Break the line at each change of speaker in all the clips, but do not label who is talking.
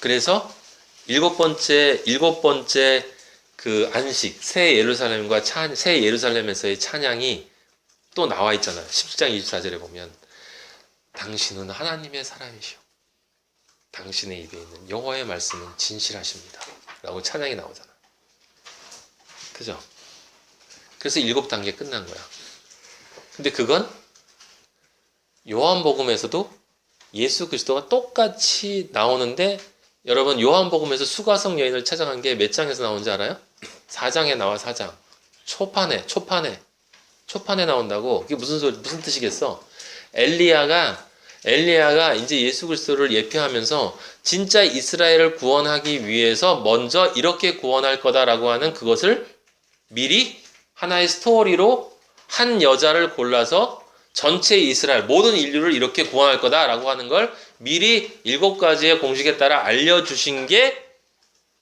그래서 일곱 번째 그 안식, 새 예루살렘에서의 찬양이 또 나와 있잖아요. 17장 24절에 보면 당신은 하나님의 사람이시오. 당신의 입에 있는 여호와의 말씀은 진실하십니다. 라고 찬양이 나오잖아. 그죠? 그래서 7단계 끝난 거야. 근데 그건 요한복음에서도 예수 그리스도가 똑같이 나오는데, 여러분 요한복음에서 수가성 여인을 찾아간 게 몇 장에서 나오는지 알아요? 4장에 나와. 4장. 초판에 나온다고. 그게 무슨 뜻이겠어? 엘리야가 이제 예수 그리스도를 예표하면서 진짜 이스라엘을 구원하기 위해서 먼저 이렇게 구원할 거다라고 하는 그것을 미리 하나의 스토리로 한 여자를 골라서 전체 이스라엘 모든 인류를 이렇게 구원할 거다라고 하는 걸 미리 7가지의 공식에 따라 알려주신 게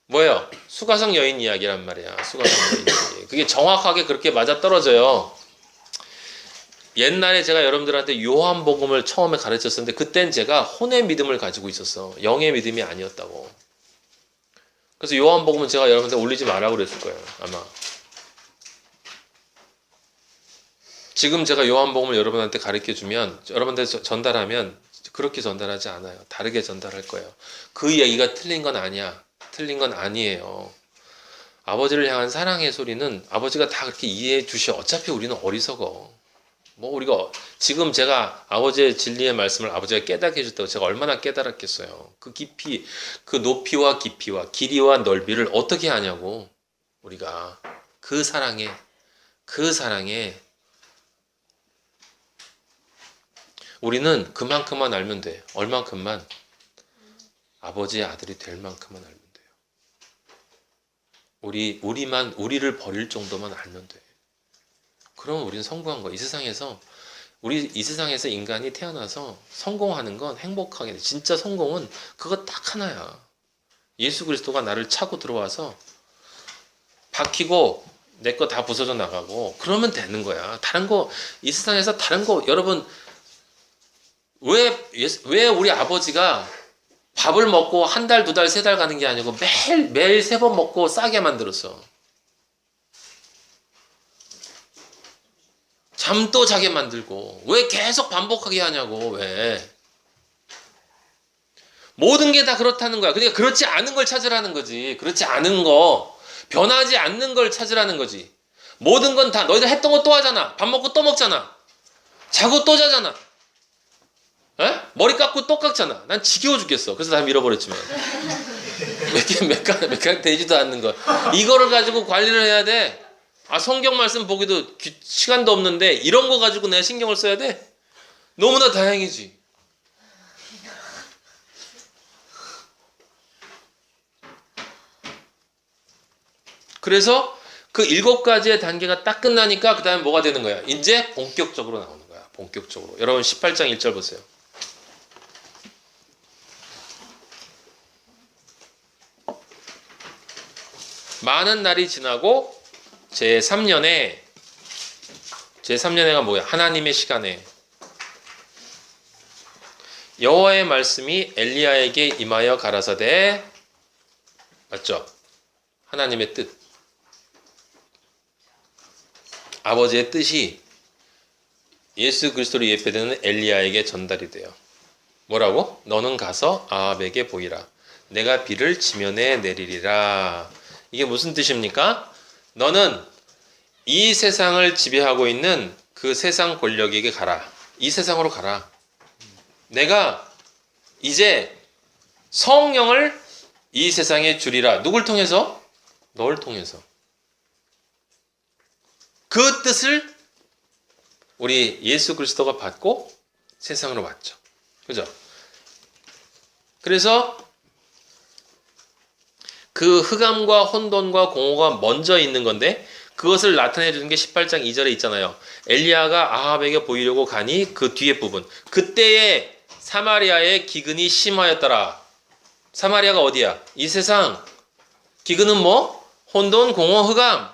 뭐예요? 수가성 여인 이야기란 말이야. 수가성 여인 이야기. 그게 정확하게 그렇게 맞아떨어져요. 옛날에 제가 여러분들한테 요한복음을 처음에 가르쳤었는데 그땐 제가 혼의 믿음을 가지고 있었어. 영의 믿음이 아니었다고. 그래서 요한복음은 제가 여러분한테 올리지 말라고 그랬을 거예요. 아마. 지금 제가 요한복음을 여러분한테 가르쳐주면, 여러분한테 전달하면 그렇게 전달하지 않아요. 다르게 전달할 거예요. 그 이야기가 틀린 건 아니야. 틀린 건 아니에요. 아버지를 향한 사랑의 소리는 아버지가 다 그렇게 이해해 주셔. 어차피 우리는 어리석어. 우리가 지금 제가 아버지의 진리의 말씀을 아버지가 깨닫게 해줬다고 제가 얼마나 깨달았겠어요. 그 깊이, 그 높이와 깊이와 길이와 넓이를 어떻게 하냐고. 우리가 그 사랑에 우리는 그만큼만 알면 돼. 얼만큼만? 아버지의 아들이 될 만큼만 알면 돼요. 우리를 버릴 정도만 알면 돼. 그러면 우리는 성공한 거야. 이 세상에서 인간이 태어나서 성공하는 건 행복하게 돼. 진짜 성공은 그거 딱 하나야. 예수 그리스도가 나를 차고 들어와서 박히고 내 거 다 부서져 나가고 그러면 되는 거야. 다른 거, 이 세상에서 다른 거, 여러분, 왜 우리 아버지가 밥을 먹고 한 달, 2달, 3달 가는 게 아니고 매일 3번 먹고 싸게 만들었어. 잠도 자게 만들고. 왜 계속 반복하게 하냐고. 왜? 모든 게 다 그렇다는 거야. 그러니까 그렇지 않은 걸 찾으라는 거지. 그렇지 않은 거, 변하지 않는 걸 찾으라는 거지. 모든 건 다 너희들 했던 거 또 하잖아. 밥 먹고 또 먹잖아. 자고 또 자잖아. 에? 머리 깎고 또 깎잖아. 난 지겨워 죽겠어. 그래서 다 밀어버렸지만. 몇 간 되지도 않는 거. 이거를 가지고 관리를 해야 돼. 성경 말씀 보기도 시간도 없는데 이런 거 가지고 내가 신경을 써야 돼? 너무나 다행이지. 그래서 그 7가지의 단계가 딱 끝나니까 그 다음에 뭐가 되는 거야? 이제 본격적으로 나오는 거야. 본격적으로. 여러분 18장 1절 보세요. 많은 날이 지나고 제3년에가 뭐야? 하나님의 시간에 여호와의 말씀이 엘리야에게 임하여 가라사대, 맞죠? 하나님의 뜻, 아버지의 뜻이 예수 그리스도로 예표되는 엘리야에게 전달이 돼요. 뭐라고? 너는 가서 아합에게 보이라. 내가 비를 지면에 내리리라. 이게 무슨 뜻입니까? 너는 이 세상을 지배하고 있는 그 세상 권력에게 가라. 이 세상으로 가라. 내가 이제 성령을 이 세상에 주리라. 누굴 통해서? 널 통해서. 그 뜻을 우리 예수 그리스도가 받고 세상으로 왔죠. 그죠? 그래서 그 흑암과 혼돈과 공허가 먼저 있는 건데 그것을 나타내 주는 게 18장 2절에 있잖아요. 엘리야가 아합에게 보이려고 가니 그 뒤에 부분. 그때에 사마리아의 기근이 심하였더라. 사마리아가 어디야? 이 세상. 기근은 뭐? 혼돈, 공허, 흑암.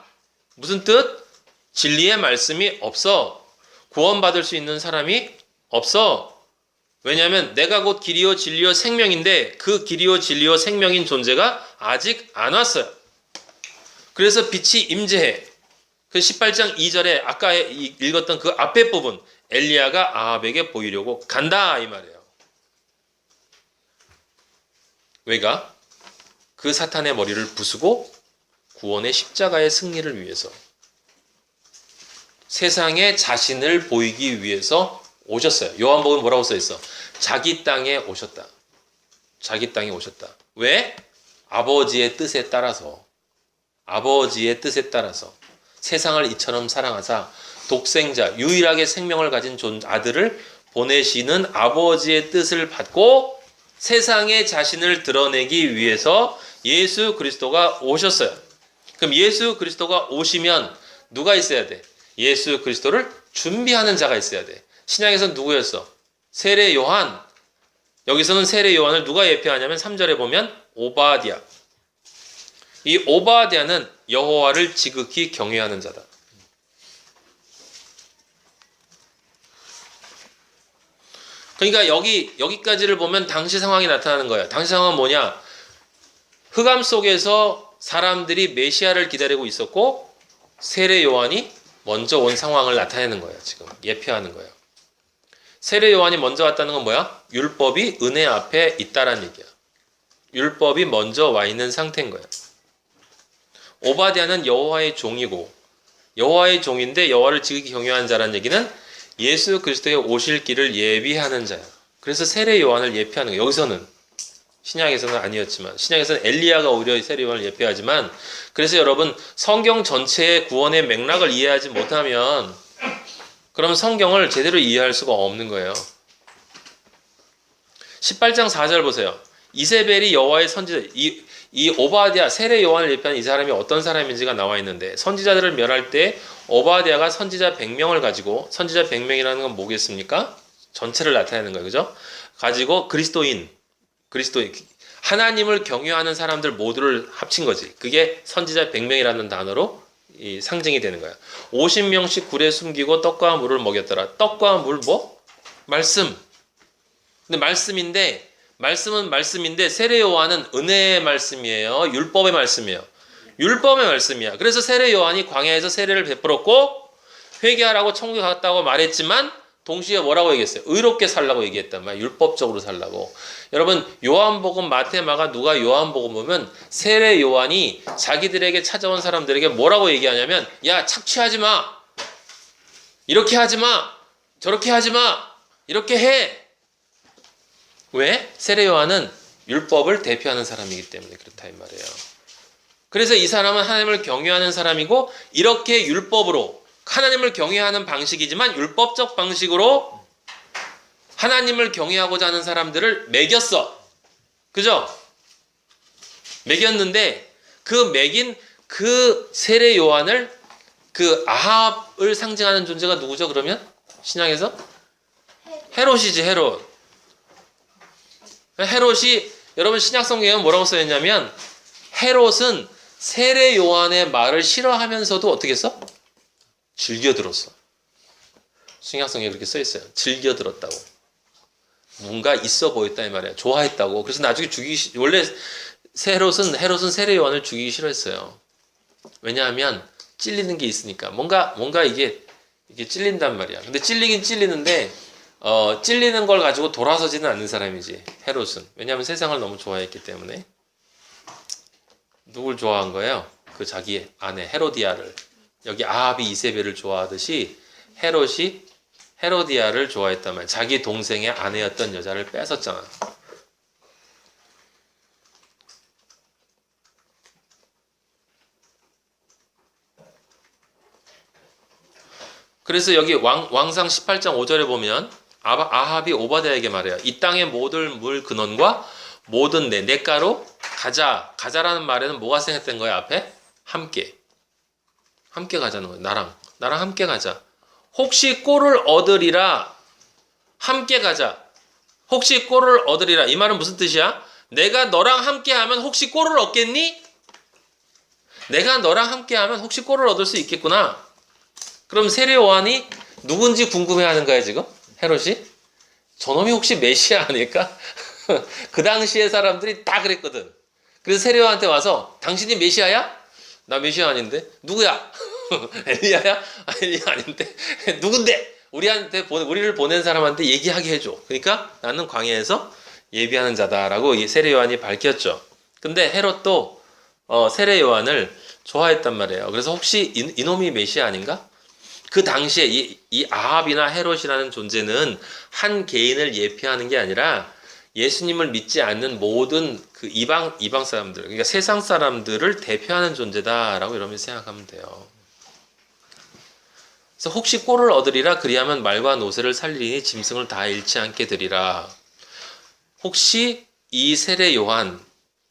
무슨 뜻? 진리의 말씀이 없어. 구원받을 수 있는 사람이 없어. 왜냐하면 내가 곧 길이요 진리요 생명인데 그 길이요 진리요 생명인 존재가 아직 안 왔어요. 그래서 빛이 임재해. 그 18장 2절에 아까 읽었던 그 앞에 부분 엘리야가 아합에게 보이려고 간다 이 말이에요. 왜가? 그 사탄의 머리를 부수고 구원의 십자가의 승리를 위해서 세상에 자신을 보이기 위해서 오셨어요. 요한복음 뭐라고 써있어? 자기 땅에 오셨다. 자기 땅에 오셨다. 왜? 아버지의 뜻에 따라서 아버지의 뜻에 따라서 세상을 이처럼 사랑하사 독생자 유일하게 생명을 가진 아들을 보내시는 아버지의 뜻을 받고 세상에 자신을 드러내기 위해서 예수 그리스도가 오셨어요. 그럼 예수 그리스도가 오시면 누가 있어야 돼? 예수 그리스도를 준비하는 자가 있어야 돼. 신약에서는 누구였어? 세례 요한. 여기서는 세례 요한을 누가 예표하냐면 3절에 보면 오바댜. 이 오바댜는 여호와를 지극히 경외하는 자다. 그러니까 여기까지를 보면 당시 상황이 나타나는 거예요. 당시 상황은 뭐냐? 흑암 속에서 사람들이 메시아를 기다리고 있었고 세례 요한이 먼저 온 상황을 나타내는 거예요. 지금 예표하는 거예요. 세례 요한이 먼저 왔다는 건 뭐야? 율법이 은혜 앞에 있다라는 얘기야. 율법이 먼저 와 있는 상태인 거예요. 오바댜는 여호와의 종이고 여호와의 종인데 여호와를 지극히 경외하는 자라는 얘기는 예수 그리스도의 오실 길을 예비하는 자야. 그래서 세례 요한을 예표하는 거예요. 여기서는 신약에서는 아니었지만 신약에서는 엘리야가 오히려 세례 요한을 예표하지만 그래서 여러분 성경 전체의 구원의 맥락을 이해하지 못하면 그럼 성경을 제대로 이해할 수가 없는 거예요. 18장 4절 보세요. 이세벨이 여호와의 선지자 이 오바댜 세례 요한을 예표하는 이 사람이 어떤 사람인지가 나와 있는데 선지자들을 멸할 때 오바댜가 선지자 100명을 가지고 선지자 100명이라는 건 뭐겠습니까? 전체를 나타내는 거예요. 그죠? 가지고 그리스도인 하나님을 경외하는 사람들 모두를 합친 거지. 그게 선지자 100명이라는 단어로 이 상징이 되는 거야. 50명씩 굴에 숨기고 떡과 물을 먹였더라. 떡과 물 뭐? 말씀. 근데 말씀은 말씀인데 세례 요한은 은혜의 말씀이에요. 율법의 말씀이에요. 율법의 말씀이야. 그래서 세례 요한이 광야에서 세례를 베풀었고 회개하라고 천국에 갔다고 말했지만 동시에 뭐라고 얘기했어요? 의롭게 살라고 얘기했단 말이야. 율법적으로 살라고. 여러분 요한복음, 마태, 마가, 누가 요한복음 보면 세례 요한이 자기들에게 찾아온 사람들에게 뭐라고 얘기하냐면 야 착취하지 마. 이렇게 하지 마. 저렇게 하지 마. 이렇게 해. 왜? 세례 요한은 율법을 대표하는 사람이기 때문에 그렇다 이 말이에요. 그래서 이 사람은 하나님을 경외하는 사람이고 이렇게 율법으로 하나님을 경외하는 방식이지만 율법적 방식으로 하나님을 경외하고자 하는 사람들을 매겼어. 그죠? 매겼는데 그 매긴 그 세례 요한을 그 아합을 상징하는 존재가 누구죠? 그러면 신약에서 헤롯이지. 헤롯이 여러분 신약 성경에 뭐라고 써있냐면 헤롯은 세례 요한의 말을 싫어하면서도 어떻게 했어? 즐겨 들었어. 신약 성경에 그렇게 써있어요. 즐겨 들었다고. 뭔가 있어 보였다 이 말이야. 좋아했다고. 그래서 나중에 원래 헤롯은 세례 요한을 죽이기 싫어했어요. 왜냐하면 찔리는 게 있으니까. 뭔가 이게 찔린단 말이야. 근데 찔리긴 찔리는데 찔리는 걸 가지고 돌아서지는 않는 사람이지 헤롯은. 왜냐하면 세상을 너무 좋아했기 때문에. 누굴 좋아한 거예요? 그 자기 아내 헤로디아를. 여기 아합이 이세벨을 좋아하듯이 헤롯이 헤로디아를 좋아했단 말이야. 자기 동생의 아내였던 여자를 뺏었잖아. 그래서 여기 왕상 18장 5절에 보면 아합이 오바댜에게 말해요. 이 땅의 모든 물 근원과 모든 냇가로 가자라는 말에는 뭐가 생각된 거야? 앞에 함께 가자는 거야. 나랑 함께 가자. 혹시 꼴을 얻으리라. 함께 가자. 혹시 꼴을 얻으리라. 이 말은 무슨 뜻이야? 내가 너랑 함께 하면 혹시 꼴을 얻겠니? 내가 너랑 함께 하면 혹시 꼴을 얻을 수 있겠구나. 그럼 세례 요한이 누군지 궁금해하는 거야 지금? 헤롯이? 저놈이 혹시 메시아 아닐까? 그 당시에 사람들이 다 그랬거든. 그래서 세례요한한테 와서 당신이 메시아야? 나 메시아 아닌데? 누구야? 엘리야야? 아, 엘리야 아닌데? 누군데? 우리를 보낸 사람한테 얘기하게 해줘. 그러니까 나는 광야에서 예비하는 자다라고 세례 요한이 밝혔죠. 근데 헤롯도 세례 요한을 좋아했단 말이에요. 그래서 혹시 이놈이 메시아 아닌가? 그 당시에 이 아합이나 헤롯이라는 존재는 한 개인을 예표하는 게 아니라 예수님을 믿지 않는 모든 그 이방 사람들, 그러니까 세상 사람들을 대표하는 존재다라고 이러면 생각하면 돼요. 그래서 혹시 꼴을 얻으리라 그리하면 말과 노새를 살리니 짐승을 다 잃지 않게 되리라. 혹시 이 세례 요한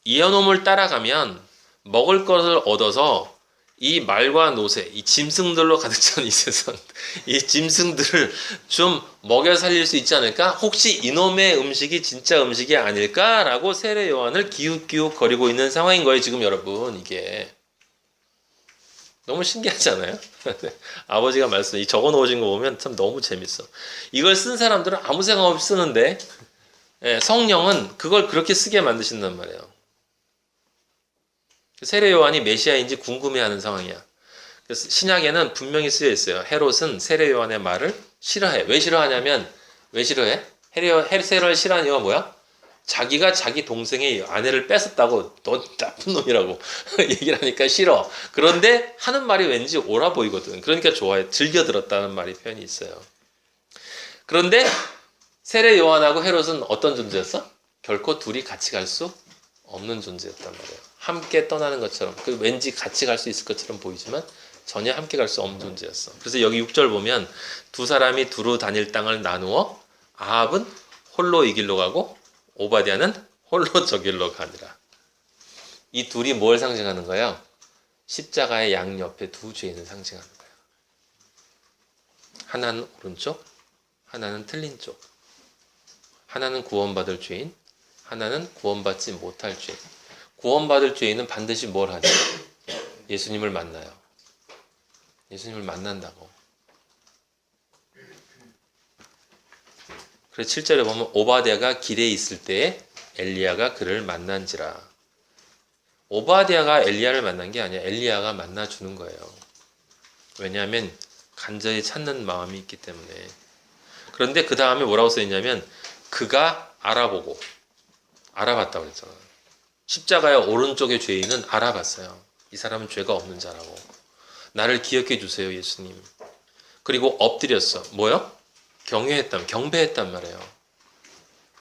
이놈을 따라가면 먹을 것을 얻어서 이 말과 노새, 이 짐승들로 가득 찬 이 세상, 이 짐승들을 좀 먹여 살릴 수 있지 않을까? 혹시 이놈의 음식이 진짜 음식이 아닐까라고 세례 요한을 기웃기웃 거리고 있는 상황인 거예요, 지금 여러분. 이게 너무 신기하지 않아요? 아버지가 이 적어 놓으신 거 보면 참 너무 재밌어. 이걸 쓴 사람들은 아무 생각 없이 쓰는데 성령은 그걸 그렇게 쓰게 만드신단 말이에요. 세례 요한이 메시아인지 궁금해하는 상황이야. 그래서 신약에는 분명히 쓰여 있어요. 헤롯은 세례 요한의 말을 싫어해. 왜 싫어하냐면 왜 싫어해? 세례를 싫어하는 이유가 뭐야? 자기가 자기 동생의 아내를 뺏었다고 너 나쁜 놈이라고 얘기를 하니까 싫어. 그런데 하는 말이 왠지 옳아 보이거든. 그러니까 좋아해. 즐겨 들었다는 말이 표현이 있어요. 그런데 세례 요한하고 헤롯은 어떤 존재였어? 결코 둘이 같이 갈 수 없는 존재였단 말이에요. 함께 떠나는 것처럼, 왠지 같이 갈 수 있을 것처럼 보이지만 전혀 함께 갈 수 없는 존재였어. 그래서 여기 6절 보면 두 사람이 두루 다닐 땅을 나누어 아합은 홀로 이 길로 가고 오바댜는 홀로 저 길로 가니라. 이 둘이 뭘 상징하는 거예요? 십자가의 양옆에 두 죄인을 상징하는 거예요. 하나는 오른쪽, 하나는 틀린 쪽. 하나는 구원받을 죄인, 하나는 구원받지 못할 죄인. 구원받을 죄인은 반드시 뭘 하죠? 예수님을 만나요. 예수님을 만난다고. 그래서 7절에 보면 오바댜가 길에 있을 때에 엘리야가 그를 만난지라. 오바댜가 엘리야를 만난 게 아니야. 엘리야가 만나주는 거예요. 왜냐하면 간절히 찾는 마음이 있기 때문에. 그런데 그 다음에 뭐라고 써있냐면 그가 알아봤다고 그랬잖아. 십자가의 오른쪽의 죄인은 알아봤어요. 이 사람은 죄가 없는 자라고. 나를 기억해 주세요, 예수님. 그리고 엎드렸어. 뭐요? 경배했단 말이에요.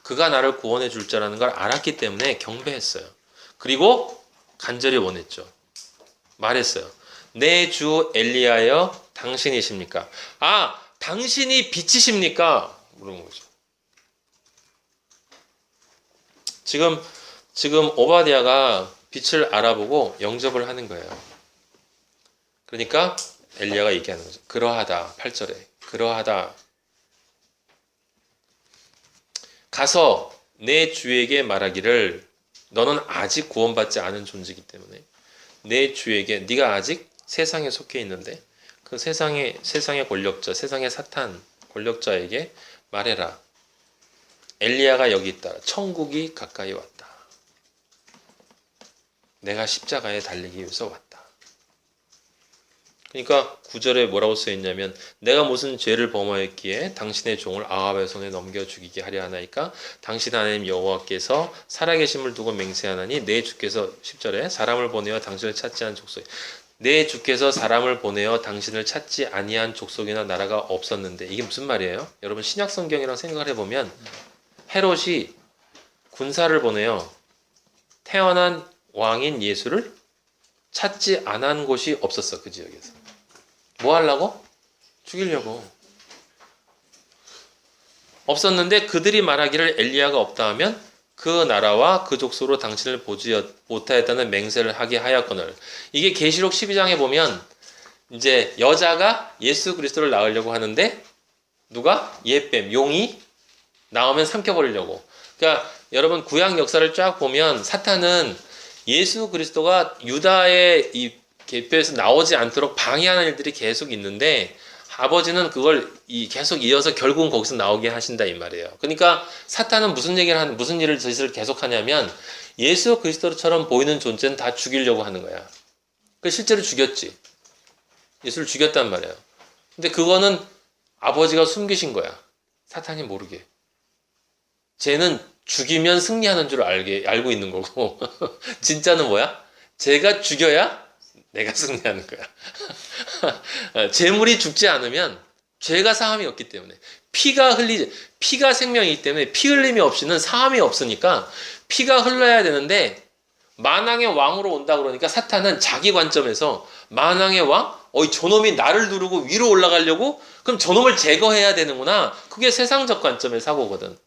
그가 나를 구원해 줄 자라는 걸 알았기 때문에 경배했어요. 그리고 간절히 원했죠. 말했어요. 내 주 엘리야여 당신이십니까? 아, 당신이 빛이십니까? 물은 거죠. 지금 오바댜가 빛을 알아보고 영접을 하는 거예요. 그러니까 엘리야가 얘기하는 거죠. 그러하다. 8절에. 그러하다. 가서 내 주에게 말하기를 너는 아직 구원받지 않은 존재이기 때문에 내 주에게 네가 아직 세상에 속해 있는데 그 세상의 권력자, 세상의 사탄 권력자에게 말해라. 엘리야가 여기 있다. 천국이 가까이 왔다. 내가 십자가에 달리기 위해서 왔다. 그러니까 9절에 뭐라고 써있냐면 내가 무슨 죄를 범하였기에 당신의 종을 아합의 손에 넘겨 죽이게 하려 하나이까 당신 하나님 여호와께서 살아계심을 두고 맹세하나니 내 주께서 10절에 사람을 보내어 당신을 찾지 않은 족속 내 주께서 사람을 보내어 당신을 찾지 아니한 족속이나 나라가 없었는데 이게 무슨 말이에요? 여러분 신약 성경이랑 생각을 해보면 헤롯이 군사를 보내어 태어난 왕인 예수를 찾지 않은 곳이 없었어. 그 지역에서. 뭐 하려고? 죽이려고. 없었는데 그들이 말하기를 엘리야가 없다 하면 그 나라와 그 족속으로 당신을 보지 못하였다는 맹세를 하게 하였거늘. 이게 계시록 12장에 보면 이제 여자가 예수 그리스도를 낳으려고 하는데 누가? 예뱀, 용이 나오면 삼켜버리려고. 그러니까 여러분 구약 역사를 쫙 보면 사탄은 예수 그리스도가 유다의 이 계표에서 나오지 않도록 방해하는 일들이 계속 있는데 아버지는 그걸 계속 이어서 결국은 거기서 나오게 하신다 이 말이에요. 그러니까 사탄은 무슨 일을 짓을 계속 하냐면 예수 그리스도처럼 보이는 존재는 다 죽이려고 하는 거야. 그 실제로 죽였지. 예수를 죽였단 말이에요. 근데 그거는 아버지가 숨기신 거야. 사탄이 모르게. 쟤는 죽이면 승리하는 줄 알고 있는 거고 진짜는 뭐야? 쟤가 죽여야 내가 승리하는 거야. 재물이 죽지 않으면 죄가 사함이 없기 때문에 피가 생명이기 때문에 피 흘림이 없이는 사함이 없으니까 피가 흘러야 되는데 만왕의 왕으로 온다 그러니까 사탄은 자기 관점에서 만왕의 왕? 저놈이 나를 누르고 위로 올라가려고? 그럼 저놈을 제거해야 되는구나. 그게 세상적 관점의 사고거든.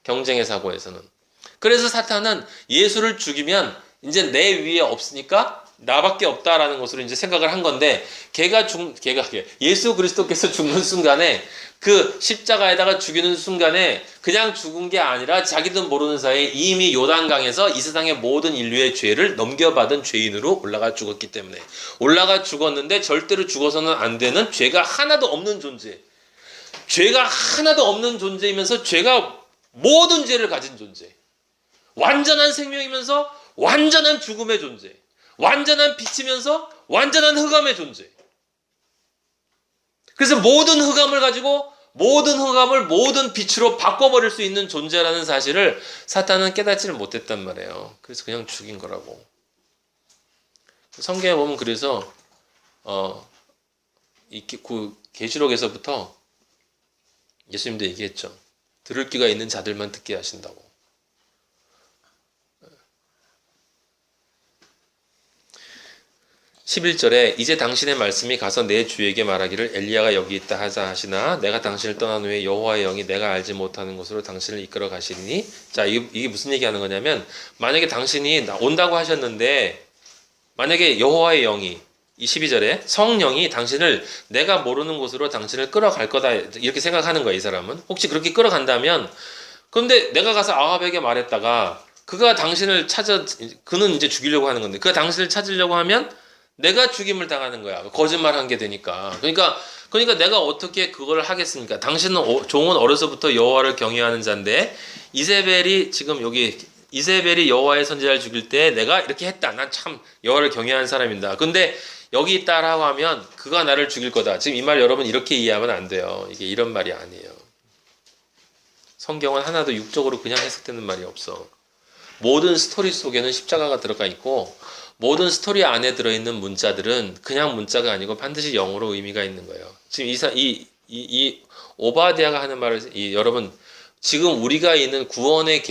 경쟁의 사고에서는. 그래서 사탄은 예수를 죽이면 이제 내 위에 없으니까 나밖에 없다라는 것으로 이제 생각을 한 건데 걔가 예수 그리스도께서 죽는 순간에 그 십자가에다가 죽이는 순간에 그냥 죽은 게 아니라 자기도 모르는 사이에 이미 요단강에서 이 세상의 모든 인류의 죄를 넘겨받은 죄인으로 올라가 죽었기 때문에 올라가 죽었는데 절대로 죽어서는 안 되는 죄가 하나도 없는 존재. 죄가 하나도 없는 존재이면서 죄가 모든 죄를 가진 존재. 완전한 생명이면서 완전한 죽음의 존재. 완전한 빛이면서 완전한 흑암의 존재. 그래서 모든 흑암을 가지고 모든 흑암을 모든 빛으로 바꿔버릴 수 있는 존재라는 사실을 사탄은 깨닫지를 못했단 말이에요. 그래서 그냥 죽인 거라고. 성경에 보면 그래서 계시록에서부터 예수님도 얘기했죠. 들을 귀가 있는 자들만 듣게 하신다고. 11절에 이제 당신의 말씀이 가서 내 주에게 말하기를 엘리야가 여기 있다 하자 하시나 내가 당신을 떠난 후에 여호와의 영이 내가 알지 못하는 곳으로 당신을 이끌어 가시리니. 자, 이게 무슨 얘기하는 거냐면 만약에 당신이 온다고 하셨는데 만약에 여호와의 영이 이 12절에 성령이 당신을 내가 모르는 곳으로 당신을 끌어갈 거다 이렇게 생각하는 거야. 이 사람은 혹시 그렇게 끌어간다면 그런데 내가 가서 아합에게 말했다가 그가 당신을 그는 이제 죽이려고 하는 건데 그가 당신을 찾으려고 하면 내가 죽임을 당하는 거야. 거짓말한 게 되니까. 그러니까 내가 어떻게 그걸 하겠습니까? 당신은 종은 어려서부터 여호와를 경외하는 자인데 이세벨이 지금 여기 이세벨이 여호와의 선지자를 죽일 때 내가 이렇게 했다. 난 참 여호와를 경외하는 사람입니다. 근데 여기 있다라고 하면 그가 나를 죽일 거다. 지금 이 말 여러분 이렇게 이해하면 안 돼요. 이게 이런 말이 아니에요. 성경은 하나도 육적으로 그냥 해석되는 말이 없어. 모든 스토리 속에는 십자가가 들어가 있고 모든 스토리 안에 들어있는 문자들은 그냥 문자가 아니고 반드시 영어로 의미가 있는 거예요. 지금 이 오바댜가 하는 말을 여러분 지금 우리가 있는 구원의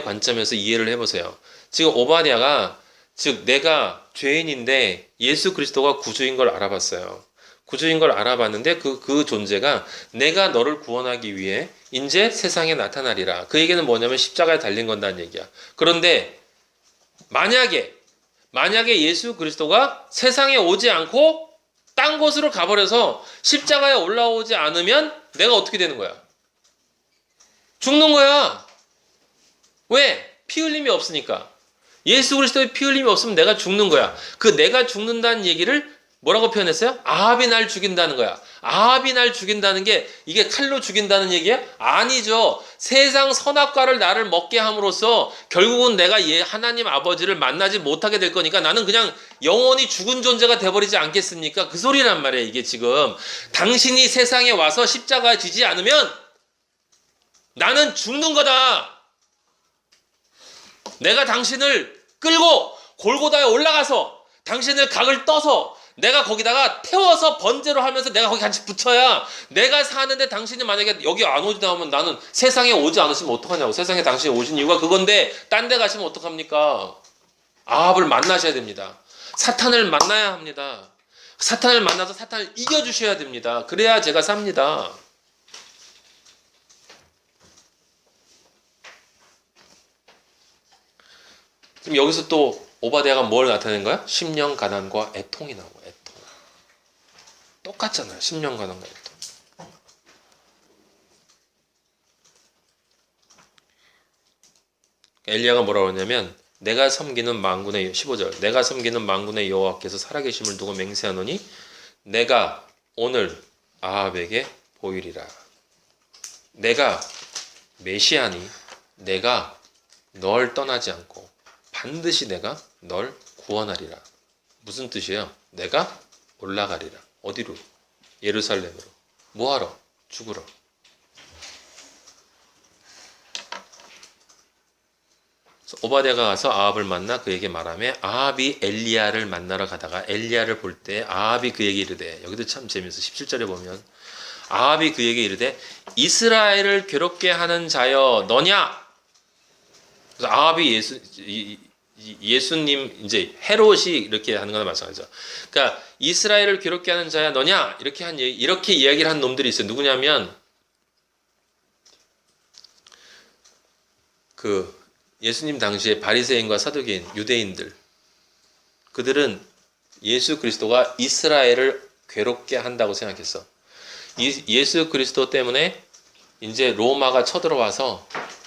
관점에서 이해를 해보세요. 지금 오바댜가 즉 내가 죄인인데 예수 그리스도가 구주인 걸 알아봤어요. 구주인 걸 알아봤는데 그 존재가 내가 너를 구원하기 위해 이제 세상에 나타나리라. 그 얘기는 뭐냐면 십자가에 달린 건다는 얘기야. 그런데 만약에 예수 그리스도가 세상에 오지 않고 딴 곳으로 가버려서 십자가에 올라오지 않으면 내가 어떻게 되는 거야? 죽는 거야. 왜? 피 흘림이 없으니까. 예수 그리스도의 피 흘림이 없으면 내가 죽는 거야. 그 내가 죽는다는 얘기를 뭐라고 표현했어요? 아합이 날 죽인다는 거야. 아합이 날 죽인다는 게 이게 칼로 죽인다는 얘기야? 아니죠. 세상 선악과를 나를 먹게 함으로써 결국은 내가 하나님 아버지를 만나지 못하게 될 거니까 나는 그냥 영원히 죽은 존재가 돼버리지 않겠습니까? 그 소리란 말이에요. 이게 지금 당신이 세상에 와서 십자가에 지지 않으면 나는 죽는 거다. 내가 당신을 끌고 골고다에 올라가서 당신을 각을 떠서 내가 거기다가 태워서 번제로 하면서 내가 거기 같이 붙여야 내가 사는데 당신이 만약에 여기 안 오지 나오면 나는 세상에 오지 않으시면 어떡하냐고. 세상에 당신이 오신 이유가 그건데 딴 데 가시면 어떡합니까? 아합을 만나셔야 됩니다. 사탄을 만나야 합니다. 사탄을 만나서 사탄을 이겨주셔야 됩니다. 그래야 제가 삽니다. 지금 여기서 또 오바댜가 뭘 나타낸 거야? 심령 가난과 애통이 나오고 애통. 똑같잖아요. 심령 가난과 애통. 엘리야가 뭐라고 하냐면 내가 섬기는 만군의 15절 내가 섬기는 만군의 여호와께서 살아계심을 두고 맹세하노니 내가 오늘 아합에게 보이리라. 내가 메시아니 내가 널 떠나지 않고 반드시 내가 널 구원하리라. 무슨 뜻이에요? 내가 올라가리라. 어디로? 예루살렘으로. 뭐하러? 죽으러. 오바댜가 가서 아합을 만나 그에게 말하며 아합이 엘리야를 만나러 가다가 엘리야를 볼 때 아합이 그에게 이르되, 여기도 참 재미있어. 17절에 보면 아합이 그에게 이르되 이스라엘을 괴롭게 하는 자여 너냐? 그래서 아합이 예수님 이제 헤롯이 이렇게 하는 거나 마찬가지죠. 그러니까 이스라엘을 괴롭게 하는 자야 너냐? 이렇게 이야기를 한 놈들이 있어요. 누구냐면 그 예수님 당시에 바리새인과 사두개인, 유대인들, 그들은 예수 그리스도가 이스라엘을 괴롭게 한다고 생각했어. 예수 그리스도 때문에 이제 로마가 쳐들어와서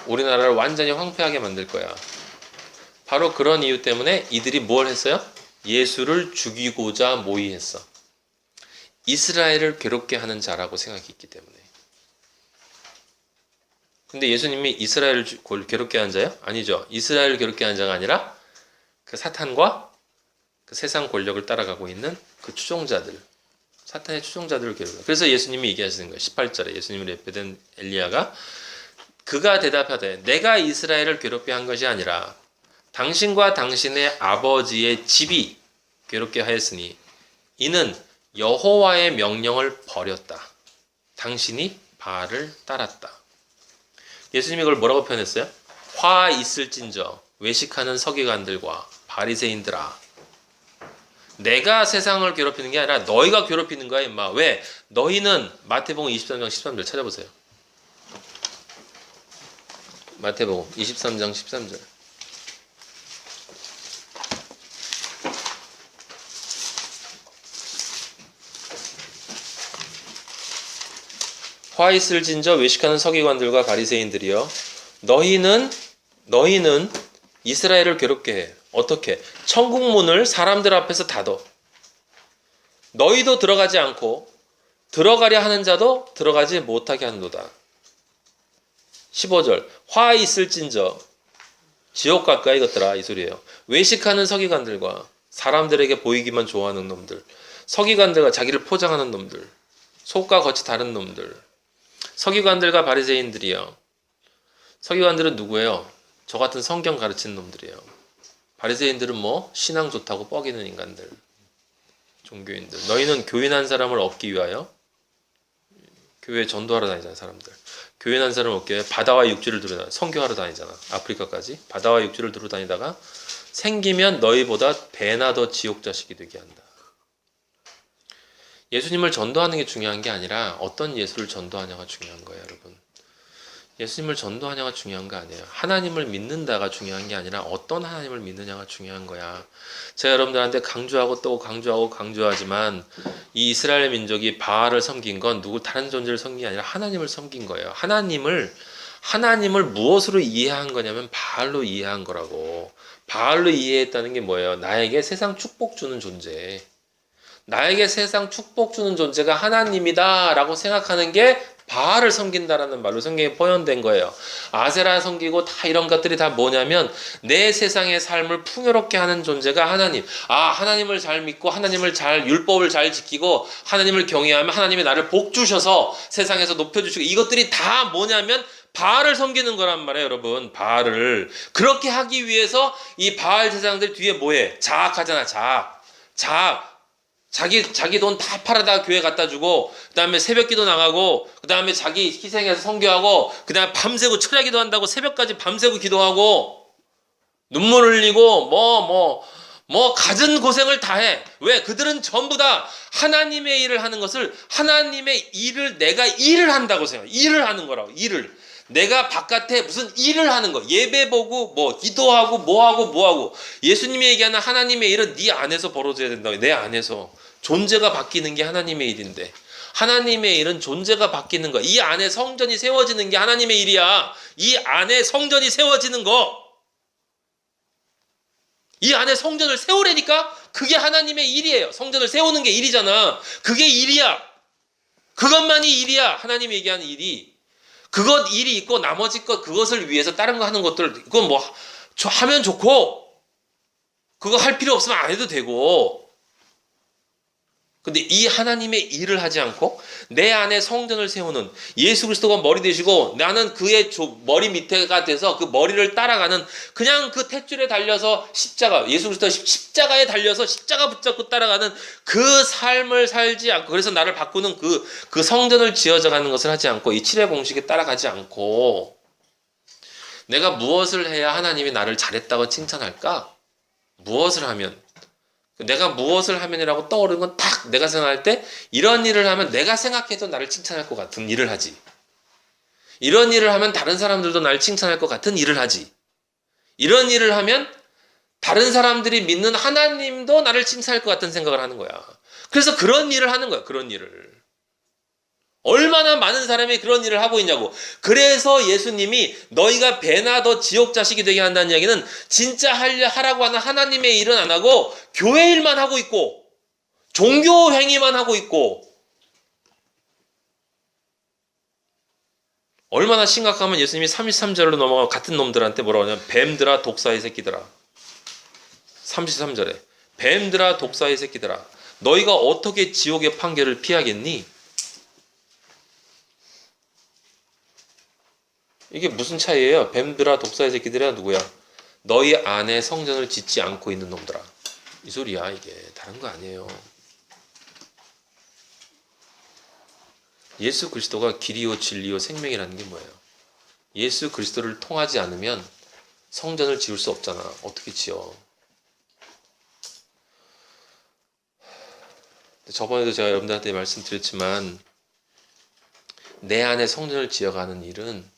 우리나라를 완전히 황폐하게 만들 거야. 바로 그런 이유 때문에 이들이 뭘 했어요? 예수를 죽이고자 모의했어. 이스라엘을 괴롭게 하는 자라고 생각했기 때문에. 근데 예수님이 이스라엘을 괴롭게 하는 자요? 아니죠. 이스라엘을 괴롭게 하는 자가 아니라 그 사탄과 그 세상 권력을 따라가고 있는 그 추종자들, 사탄의 추종자들을 괴롭혀. 그래서 예수님이 얘기하시는 거예요. 18절에 예수님을 예배된 엘리야가 그가 대답하되 내가 이스라엘을 괴롭게 한 것이 아니라 당신과 당신의 아버지의 집이 괴롭게 하였으니 이는 여호와의 명령을 버렸다. 당신이 바알을 따랐다. 예수님이 그걸 뭐라고 표현했어요? 화 있을진저 외식하는 서기관들과 바리새인들아, 내가 세상을 괴롭히는 게 아니라 너희가 괴롭히는 거야 임마. 왜? 너희는 마태복음 23장 13절 찾아보세요. 마태복음 23장 13절. 화 있을진저 외식하는 서기관들과 바리새인들이여, 너희는 이스라엘을 괴롭게 해. 어떻게? 천국 문을 사람들 앞에서 닫어. 너희도 들어가지 않고 들어가려 하는 자도 들어가지 못하게 하는도다. 15절. 화 있을진저, 지옥 가까이 걷더라 이 소리예요. 외식하는 서기관들과 사람들에게 보이기만 좋아하는 놈들, 서기관들과 자기를 포장하는 놈들, 속과 겉이 다른 놈들, 서기관들과 바리새인들이요. 서기관들은 누구예요? 저 같은 성경 가르치는 놈들이에요. 바리새인들은 뭐 신앙 좋다고 뻐기는 인간들, 종교인들. 너희는 교인한 사람을 얻기 위하여 교회 전도하러 다니잖아. 사람들 교인한 사람을 얻기 위해 바다와 육지를 두루 다니, 선교하러 다니잖아. 아프리카까지 바다와 육지를 두루 다니다가 생기면 너희보다 배나 더 지옥 자식이 되게 한다. 예수님을 전도하는 게 중요한 게 아니라 어떤 예수를 전도하냐가 중요한 거예요, 여러분. 예수님을 전도하냐가 중요한 거 아니에요. 하나님을 믿는다가 중요한 게 아니라 어떤 하나님을 믿느냐가 중요한 거야. 제가 여러분들한테 강조하고 또 강조하지만 이 이스라엘 민족이 바알을 섬긴 건 누구 다른 존재를 섬긴 게 아니라 하나님을 섬긴 거예요. 하나님을 무엇으로 이해한 거냐면 바알로 이해한 거라고. 바알로 이해했다는 게 뭐예요? 나에게 세상 축복 주는 존재. 나에게 세상 축복 주는 존재가 하나님이다 라고 생각하는 게 바알을 섬긴다라는 말로 성경에 표현된 거예요. 아세라 섬기고 다 이런 것들이 다 뭐냐면 내 세상의 삶을 풍요롭게 하는 존재가 하나님. 하나님을 잘 믿고 하나님을 율법을 잘 지키고 하나님을 경외하면 하나님이 나를 복 주셔서 세상에서 높여주시고, 이것들이 다 뭐냐면 바알을 섬기는 거란 말이에요, 여러분. 바알을. 그렇게 하기 위해서 이 바알 제사장들 뒤에 뭐해? 자학하잖아. 자학. 자기 돈 다 팔아다 교회 갖다 주고, 그 다음에 새벽 기도 나가고, 그 다음에 자기 희생해서 선교하고, 그 다음에 밤새고 철야 기도한다고 새벽까지 밤새고 기도하고, 눈물 흘리고, 갖은 고생을 다 해. 왜? 그들은 전부 다 하나님의 일을 하는 것을, 하나님의 일을 내가 일을 한다고 생각해. 일을 하는 거라고, 일을. 내가 바깥에 무슨 일을 하는 거, 예배 보고 기도하고 뭐하고. 예수님이 얘기하는 하나님의 일은 네 안에서 벌어져야 된다고. 내 안에서 존재가 바뀌는 게 하나님의 일인데, 하나님의 일은 존재가 바뀌는 거. 이 안에 성전이 세워지는 게 하나님의 일이야. 이 안에 성전이 세워지는 거, 이 안에 성전을 세우려니까 그게 하나님의 일이에요. 성전을 세우는 게 일이잖아. 그게 일이야. 그것만이 일이야. 하나님이 얘기하는 일이. 그것 일이 있고 나머지 것 그것을 위해서 다른 거 하는 것들 그건 뭐 하면 좋고 그거 할 필요 없으면 안 해도 되고 근데 이 하나님의 일을 하지 않고 내 안에 성전을 세우는 예수 그리스도가 머리 되시고 나는 그의 머리 밑에가 돼서 그 머리를 따라가는 그냥 그 탯줄에 달려서 십자가 예수 그리스도가 십자가에 달려서 십자가 붙잡고 따라가는 그 삶을 살지 않고 그래서 나를 바꾸는 그 성전을 지어져가는 것을 하지 않고 이 칠의 공식에 따라가지 않고 내가 무엇을 해야 하나님이 나를 잘했다고 칭찬할까? 무엇을 하면 내가 무엇을 하면이라고 떠오르는 건 딱 내가 생각할 때 이런 일을 하면 내가 생각해도 나를 칭찬할 것 같은 일을 하지. 이런 일을 하면 다른 사람들도 나를 칭찬할 것 같은 일을 하지. 이런 일을 하면 다른 사람들이 믿는 하나님도 나를 칭찬할 것 같은 생각을 하는 거야. 그래서 그런 일을 하는 거야. 그런 일을. 얼마나 많은 사람이 그런 일을 하고 있냐고. 그래서 예수님이 너희가 배나 더 지옥 자식이 되게 한다는 이야기는 진짜 하라고 하는 하나님의 일은 안 하고 교회 일만 하고 있고 종교 행위만 하고 있고 얼마나 심각하면 예수님이 33절로 넘어가 같은 놈들한테 뭐라고 하냐면 뱀들아 독사의 새끼들아 33절에 뱀들아 독사의 새끼들아 너희가 어떻게 지옥의 판결을 피하겠니? 이게 무슨 차이예요? 뱀들아 독사의 새끼들아 누구야? 너희 안에 성전을 짓지 않고 있는 놈들아. 이 소리야 이게. 다른 거 아니에요. 예수 그리스도가 길이요 진리요 생명이라는 게 뭐예요? 예수 그리스도를 통하지 않으면 성전을 지을 수 없잖아. 어떻게 지어? 저번에도 제가 여러분들한테 말씀드렸지만 내 안에 성전을 지어가는 일은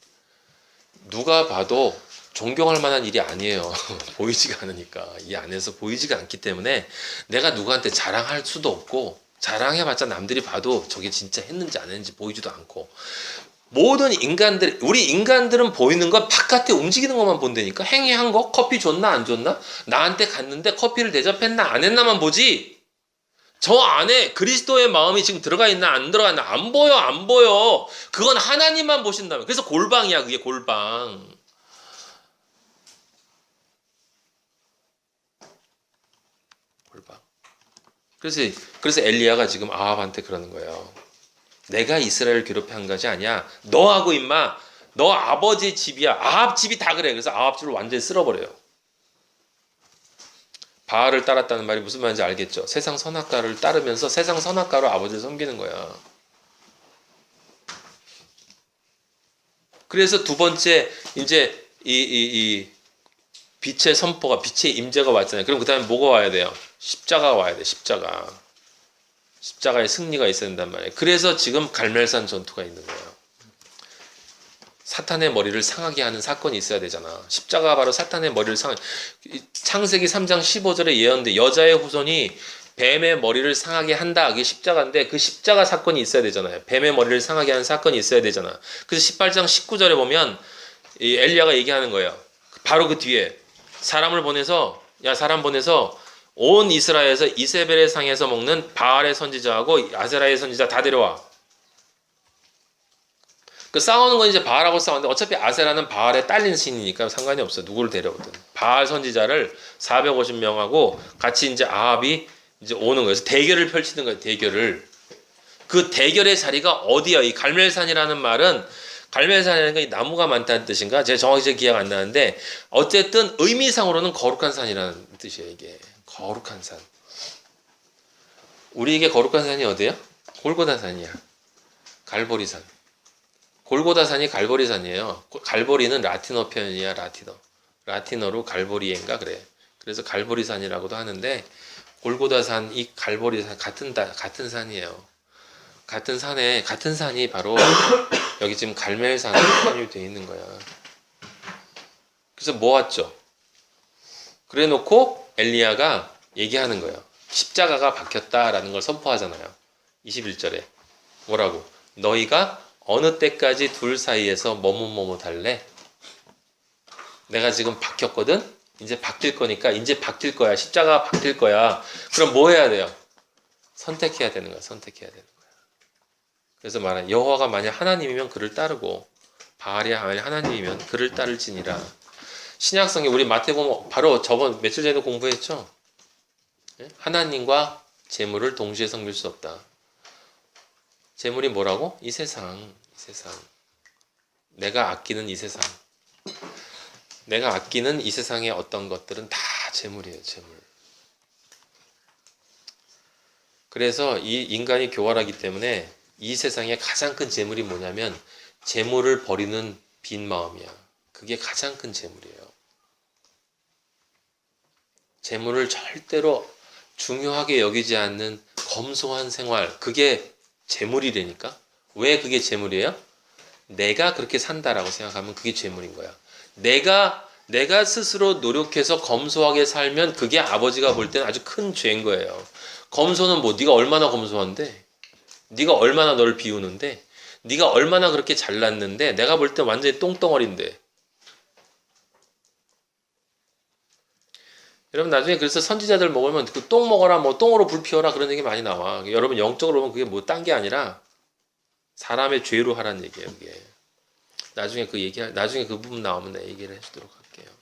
누가 봐도 존경할 만한 일이 아니에요. 보이지가 않으니까. 이 안에서 보이지가 않기 때문에 내가 누구한테 자랑할 수도 없고 자랑해봤자 남들이 봐도 저게 진짜 했는지 안 했는지 보이지도 않고 모든 인간들 우리 인간들은 보이는 건 바깥에 움직이는 것만 본다니까. 행위한 거 커피 줬나 안 줬나 나한테 갔는데 커피를 대접했나 안 했나만 보지 저 안에 그리스도의 마음이 지금 들어가 있나 안 들어가 있나 안 보여 안 보여. 그건 하나님만 보신다면. 그래서 골방이야 그게 골방. 골방. 그래서 엘리야가 지금 아합한테 그러는 거예요. 내가 이스라엘을 괴롭게 한 것이 아니야. 너하고 임마 너 아버지 집이야. 아합 집이 다 그래. 그래서 아합 집을 완전히 쓸어버려요. 바알을 따랐다는 말이 무슨 말인지 알겠죠? 세상 선악과를 따르면서 세상 선악과로 아버지를 섬기는 거야. 그래서 두 번째 이제 이 빛의 선포가 빛의 임재가 왔잖아요. 그럼 그 다음에 뭐가 와야 돼요? 십자가가 와야 돼. 십자가의 승리가 있어야 된단 말이에요. 그래서 지금 갈멜산 전투가 있는 거예요. 사탄의 머리를 상하게 하는 사건이 있어야 되잖아. 십자가가 바로 사탄의 머리를 창세기 3장 15절에 예언돼 여자의 후손이 뱀의 머리를 상하게 한다. 그게 십자가인데 그 십자가 사건이 있어야 되잖아요. 뱀의 머리를 상하게 하는 사건이 있어야 되잖아. 그래서 18장 19절에 보면 이 엘리야가 얘기하는 거예요. 바로 그 뒤에 사람 보내서 온 이스라엘에서 이세벨의 상에서 먹는 바알의 선지자하고 아세라의 선지자 다 데려와. 그 싸우는 건 이제 바알하고 싸우는데 어차피 아세라는 바알에 딸린 신이니까 상관이 없어. 누구를 데려오든. 바알 선지자를 450명하고 같이 이제 아합이 이제 오는 거예요. 그래서 대결을 펼치는 거예요. 대결을. 그 대결의 자리가 어디야? 이 갈멜산이라는 말은 갈멜산이라는 게 나무가 많다는 뜻인가? 제가 정확히 기억 안 나는데 어쨌든 의미상으로는 거룩한 산이라는 뜻이에요. 이게 거룩한 산. 우리에게 거룩한 산이 어디야? 골고다산이야. 갈보리산. 골고다산이 갈보리산이에요. 갈보리는 라틴어 표현이야. 라틴어로 갈보리엔가 그래. 그래서 갈보리산이라고도 하는데 골고다산, 이 갈보리산 같은 산이에요. 같은 산이 바로 여기 지금 갈멜산으로 표현이 되어 있는 거야. 그래서 모았죠. 그래 놓고 엘리야가 얘기하는 거예요. 십자가가 박혔다라는 걸 선포하잖아요. 21절에 뭐라고? 너희가 어느 때까지 둘 사이에서 머뭇머뭇할래? 내가 지금 박혔거든? 이제 바뀔 거니까 이제 바뀔 거야. 십자가가 바뀔 거야. 그럼 뭐 해야 돼요? 선택해야 되는 거야. 선택해야 되는 거야. 그래서 말하는 여호와가 만약 하나님이면 그를 따르고 바알이 만약 하나님이면 그를 따를지니라. 신약성에 우리 마태복음 바로 저번 며칠 전에 공부했죠. 하나님과 재물을 동시에 섬길 수 없다. 재물이 뭐라고? 이 세상, 이 세상. 내가 아끼는 이 세상. 내가 아끼는 이 세상의 어떤 것들은 다 재물이에요, 재물. 그래서 이 인간이 교활하기 때문에 이 세상에 가장 큰 재물이 뭐냐면 재물을 버리는 빈 마음이야. 그게 가장 큰 재물이에요. 재물을 절대로 중요하게 여기지 않는 검소한 생활, 그게 재물이라니까. 왜 그게 재물이에요? 내가 그렇게 산다라고 생각하면 그게 재물인 거야. 내가 스스로 노력해서 검소하게 살면 그게 아버지가 볼 때는 아주 큰 죄인 거예요. 검소는 뭐 네가 얼마나 검소한데, 네가 얼마나 널 비우는데, 네가 얼마나 그렇게 잘났는데, 내가 볼 때 완전히 똥덩어리인데. 여러분 나중에 그래서 선지자들 먹으면 그 똥 먹어라, 뭐 똥으로 불 피워라 그런 얘기 많이 나와. 여러분 영적으로 보면 그게 뭐 딴 게 아니라 사람의 죄로 하라는 얘기예요. 그게. 나중에 그 부분 나오면 내 얘기를 해주도록 할게요.